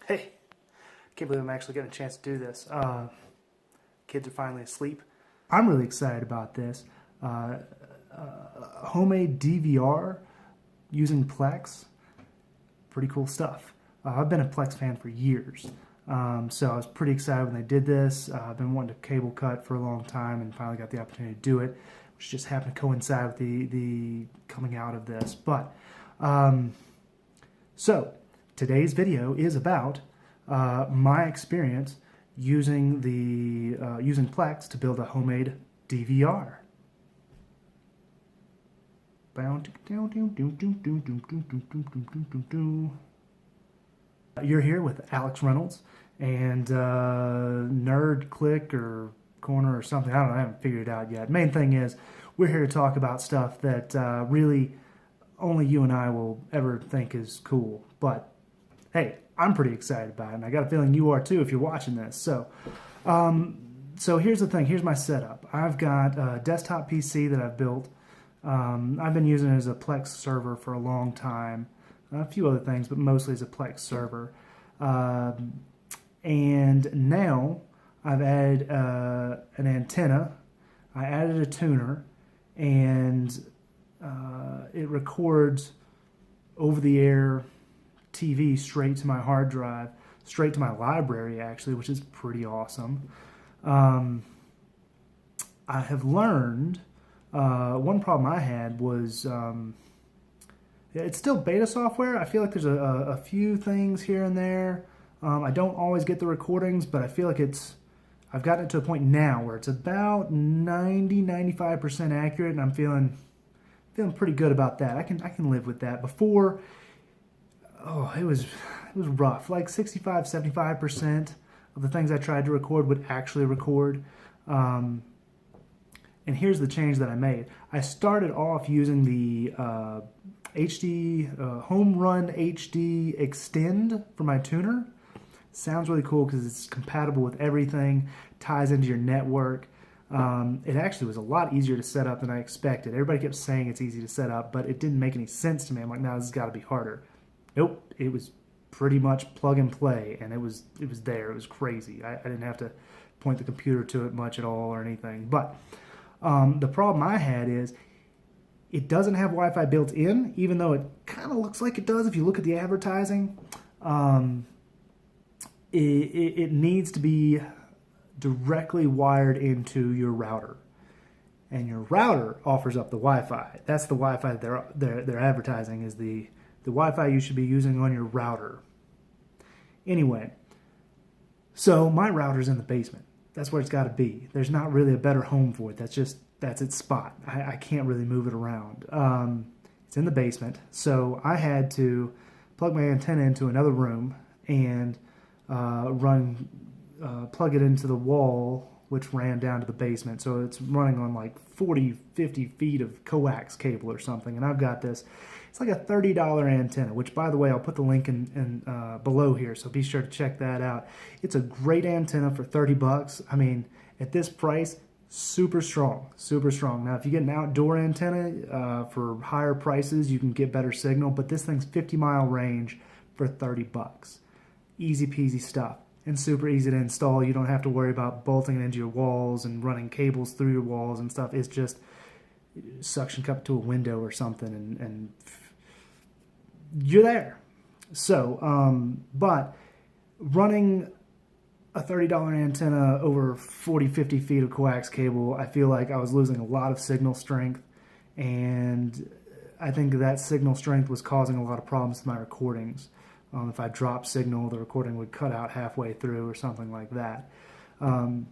Hey, can't believe I'm actually getting a chance to do this. Kids are finally asleep. I'm really excited about this. Homemade DVR using Plex. Pretty cool stuff. I've been a Plex fan for years. So I was pretty excited when they did this. I've been wanting to cable cut for a long time and finally got the opportunity to do it, which just happened to coincide with the coming out of this. But, so today's video is about my experience using using Plex to build a homemade DVR. You're here with Alex Reynolds and Nerd Click or Corner or something. I don't know. I haven't figured it out yet. Main thing is we're here to talk about stuff that really only you and I will ever think is cool. But hey, I'm pretty excited about it, and I got a feeling you are too if you're watching this. So, so here's the thing. Here's my setup. I've got a desktop PC that I've built. I've been using it as a Plex server for a long time. A few other things, but mostly as a Plex server. And now I've added an antenna. I added a tuner, and it records over-the-air TV straight to my hard drive, straight to my library actually, which is pretty awesome. I have learned, one problem I had was, it's still beta software. I feel like there's a few things here and there. I don't always get the recordings, but I feel like I've gotten it to a point now where it's about 90–95% accurate, and I'm feeling pretty good about that. I can live with that. Before, oh, it was rough. Like 65–75% of the things I tried to record would actually record. And here's the change that I made. I started off using the HDHomeRun HD Extend for my tuner. Sounds really cool because it's compatible with everything, ties into your network. It actually was a lot easier to set up than I expected. Everybody kept saying it's easy to set up, but it didn't make any sense to me. I'm like, no, this has got to be harder. Nope, it was pretty much plug and play, and it was there. It was crazy. I didn't have to point the computer to it much at all or anything. But the problem I had is it doesn't have Wi-Fi built in, even though it kind of looks like it does if you look at the advertising. It needs to be directly wired into your router, and your router offers up the Wi-Fi. That's the Wi-Fi they're advertising is the Wi-Fi you should be using on your router. Anyway, so my router's in the basement. That's where it's got to be. There's not really a better home for it. That's its spot. I can't really move it around. It's in the basement, so I had to plug my antenna into another room and plug it into the wall, which ran down to the basement. So it's running on like 40–50 feet of coax cable or something. And I've got this. It's like a $30 antenna, which, by the way, I'll put the link in below here, so be sure to check that out. It's a great antenna for 30 bucks. I mean, at this price, super strong, super strong. Now, if you get an outdoor antenna for higher prices, you can get better signal, but this thing's 50-mile range for 30 bucks. Easy peasy stuff, and super easy to install. You don't have to worry about bolting it into your walls and running cables through your walls and stuff. It's just suction cup to a window or something, and you're there. So, but running a $30 antenna over 40–50 feet of coax cable, I feel like I was losing a lot of signal strength, and I think that signal strength was causing a lot of problems to my recordings. If I dropped signal, the recording would cut out halfway through or something like that. And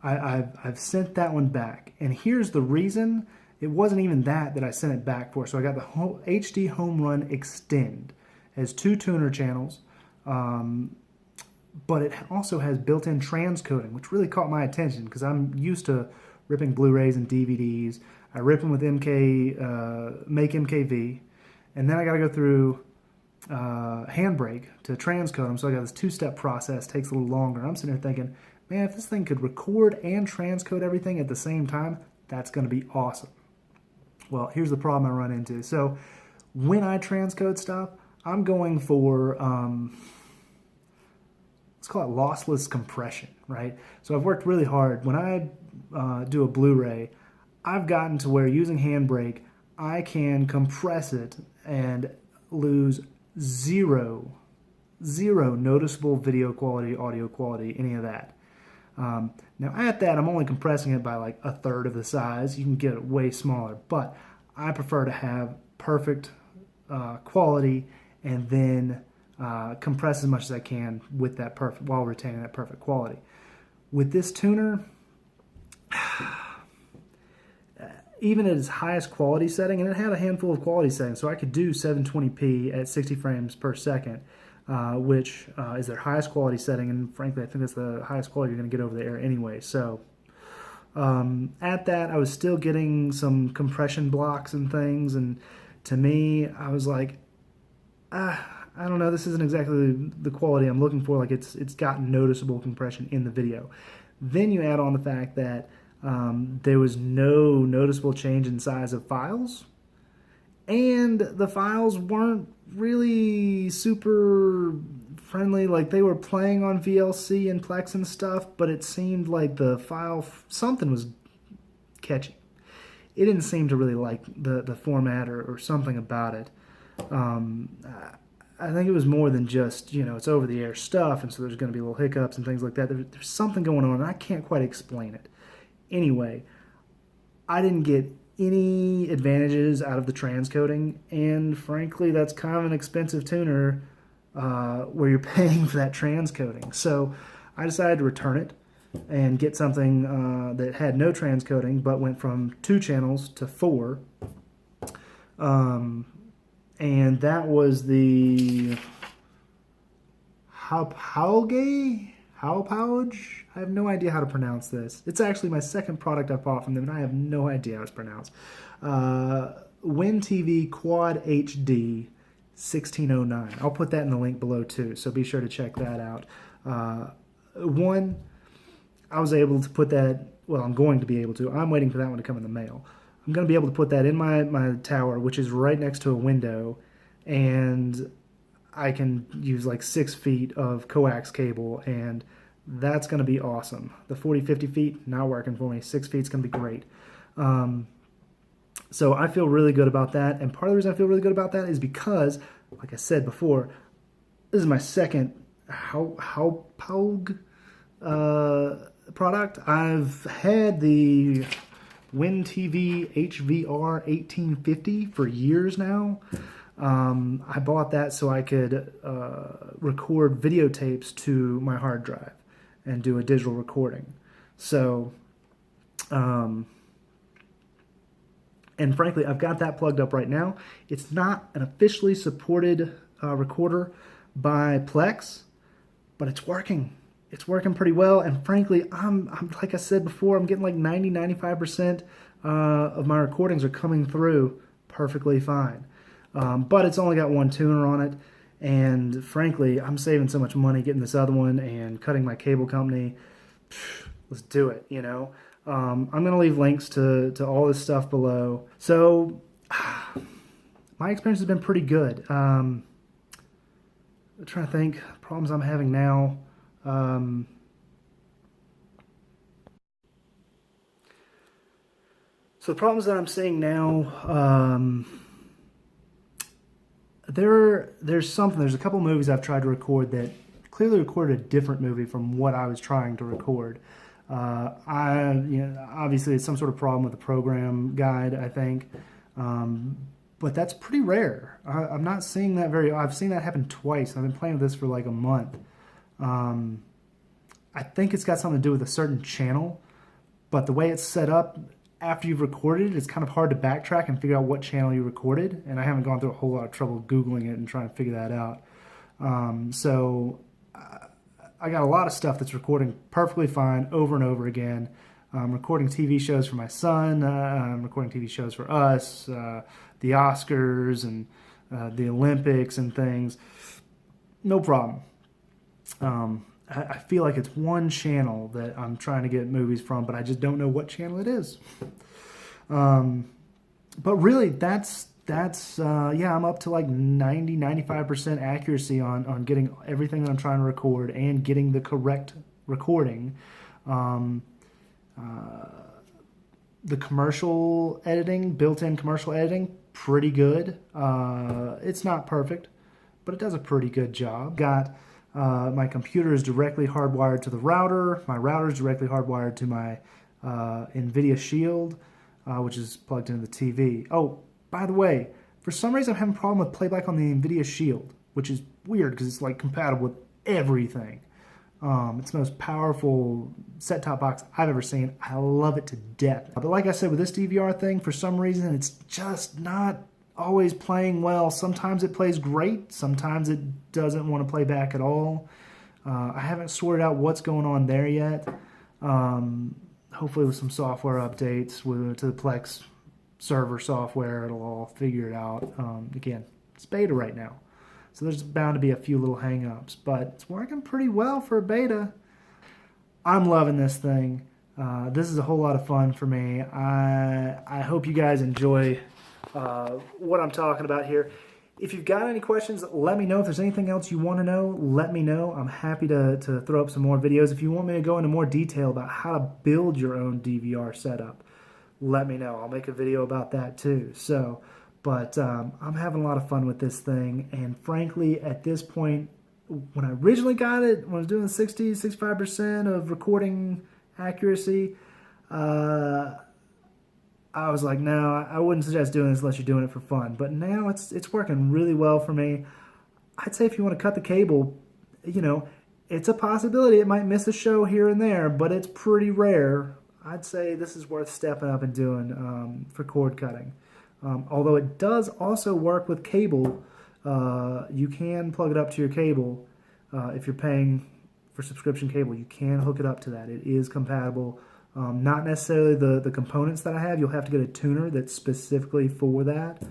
I've sent that one back. And here's the reason. It wasn't even that I sent it back for. So I got the HDHomeRun Extend. It has 2 tuner channels, but it also has built-in transcoding, which really caught my attention because I'm used to ripping Blu-rays and DVDs. I rip them with Make MKV. And then I got to go through Handbrake to transcode them. So I got this 2-step process, takes a little longer. I'm sitting there thinking, man, if this thing could record and transcode everything at the same time, that's going to be awesome. Well, here's the problem I run into. So when I transcode stuff, I'm going for, let's call it lossless compression, right? So I've worked really hard. When I do a Blu-ray, I've gotten to where using Handbrake, I can compress it and lose zero noticeable video quality, audio quality, any of that. Now at that, I'm only compressing it by like a third of the size. You can get it way smaller, but I prefer to have perfect quality and then compress as much as I can with that perfect, while retaining that perfect quality. With this tuner, even at its highest quality setting, and it had a handful of quality settings, so I could do 720p at 60 frames per second, which is their highest quality setting, and frankly, I think that's the highest quality you're going to get over the air anyway. So at that, I was still getting some compression blocks and things, and to me, I was like, I don't know, this isn't exactly the quality I'm looking for. Like it's got noticeable compression in the video. Then you add on the fact that there was no noticeable change in size of files, and the files weren't really super friendly. Like they were playing on VLC and Plex and stuff, but it seemed like the file, something was catchy. It didn't seem to really like the format or something about it. I think it was more than just, you know, it's over-the-air stuff, and so there's going to be little hiccups and things like that. There's something going on, and I can't quite explain it. Anyway, I didn't get any advantages out of the transcoding, and frankly, that's kind of an expensive tuner where you're paying for that transcoding. So I decided to return it and get something that had no transcoding, but went from 2 channels to 4. And that was the HAUPPAUGE? I have no idea how to pronounce this. It's actually my second product I've bought from them, and I have no idea how it's pronounced. WinTV-quadHD 1609. I'll put that in the link below too, so be sure to check that out. One, I was able to put that, well, I'm going to be able to. I'm waiting for that one to come in the mail. I'm going to be able to put that in my tower, which is right next to a window, and I can use like 6 feet of coax cable, and that's going to be awesome. The 40-50 feet, not working for me. 6 feet's going to be great. So I feel really good about that, and part of the reason I feel really good about that is because, like I said before, this is my second HAUPPAUGE product. I've had the WinTV HVR 1850 for years now. I bought that so I could record videotapes to my hard drive and do a digital recording. So, and frankly, I've got that plugged up right now. It's not an officially supported recorder by Plex, but it's working. It's working pretty well, and frankly, I'm like I said before, I'm getting like 90-95% of my recordings are coming through perfectly fine. But it's only got 1 tuner on it, and frankly, I'm saving so much money getting this other one and cutting my cable company. Let's do it, you know. I'm going to leave links to all this stuff below. So, my experience has been pretty good. I'm trying to think, problems I'm having now. So the problems that I'm seeing now, there's a couple movies I've tried to record that clearly recorded a different movie from what I was trying to record. Obviously it's some sort of problem with the program guide, I think, but that's pretty rare. I'm not seeing that I've seen that happen twice. I've been playing with this for like a month. I think it's got something to do with a certain channel, but the way it's set up, after you've recorded it, it's kind of hard to backtrack and figure out what channel you recorded, and I haven't gone through a whole lot of trouble Googling it and trying to figure that out. So I got a lot of stuff that's recording perfectly fine over and over again. I'm recording TV shows for my son, I'm recording TV shows for us, the Oscars and the Olympics and things. No problem. I feel like it's one channel that I'm trying to get movies from, but I just don't know what channel it is. But really, that's that's yeah, I'm up to like 90-95% accuracy on getting everything that I'm trying to record and getting the correct recording. The commercial editing, built-in commercial editing, pretty good. It's not perfect, but it does a pretty good job. Got my computer is directly hardwired to the router. My router is directly hardwired to my NVIDIA Shield, which is plugged into the TV. Oh, by the way, for some reason I'm having a problem with playback on the NVIDIA Shield, which is weird because it's like compatible with everything. It's the most powerful set-top box I've ever seen. I love it to death. But like I said, with this DVR thing, for some reason, it's just not always playing well. Sometimes it plays great. Sometimes it doesn't want to play back at all. I haven't sorted out what's going on there yet. Hopefully with some software updates to the Plex server software, it'll all figure it out. Again, it's beta right now. So there's bound to be a few little hang-ups, but it's working pretty well for a beta. I'm loving this thing. This is a whole lot of fun for me. I hope you guys enjoy what I'm talking about here. If you've got any questions, let me know. If there's anything else you want to know, let me know. I'm happy to throw up some more videos. If you want me to go into more detail about how to build your own DVR setup, let me know. I'll make a video about that too. So. But I'm having a lot of fun with this thing, and frankly, at this point, when I originally got it, when I was doing 65% of recording accuracy, I was like, no, I wouldn't suggest doing this unless you're doing it for fun. But now it's working really well for me. I'd say if you want to cut the cable, you know, it's a possibility. It might miss a show here and there, but it's pretty rare. I'd say this is worth stepping up and doing for cord cutting. Although it does also work with cable. You can plug it up to your cable. If you're paying for subscription cable, you can hook it up to that. It is compatible. Not necessarily the components that I have. You'll have to get a tuner that's specifically for that.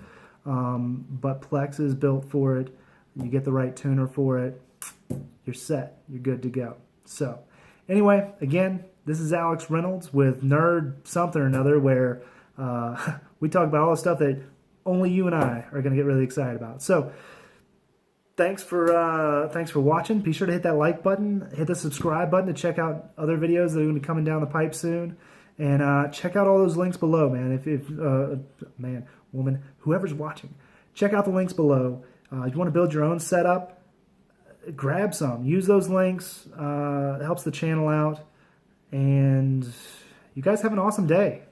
But Plex is built for it. You get the right tuner for it, you're set. You're good to go. So anyway, again, this is Alex Reynolds with Nerd Something or Another, where we talk about all the stuff that only you and I are going to get really excited about. So thanks for watching. Be sure to hit that like button, hit the subscribe button to check out other videos that are going to be coming down the pipe soon, and check out all those links below, man. If man, woman, whoever's watching, check out the links below. If you want to build your own setup, grab some. Use those links. It helps the channel out, and you guys have an awesome day.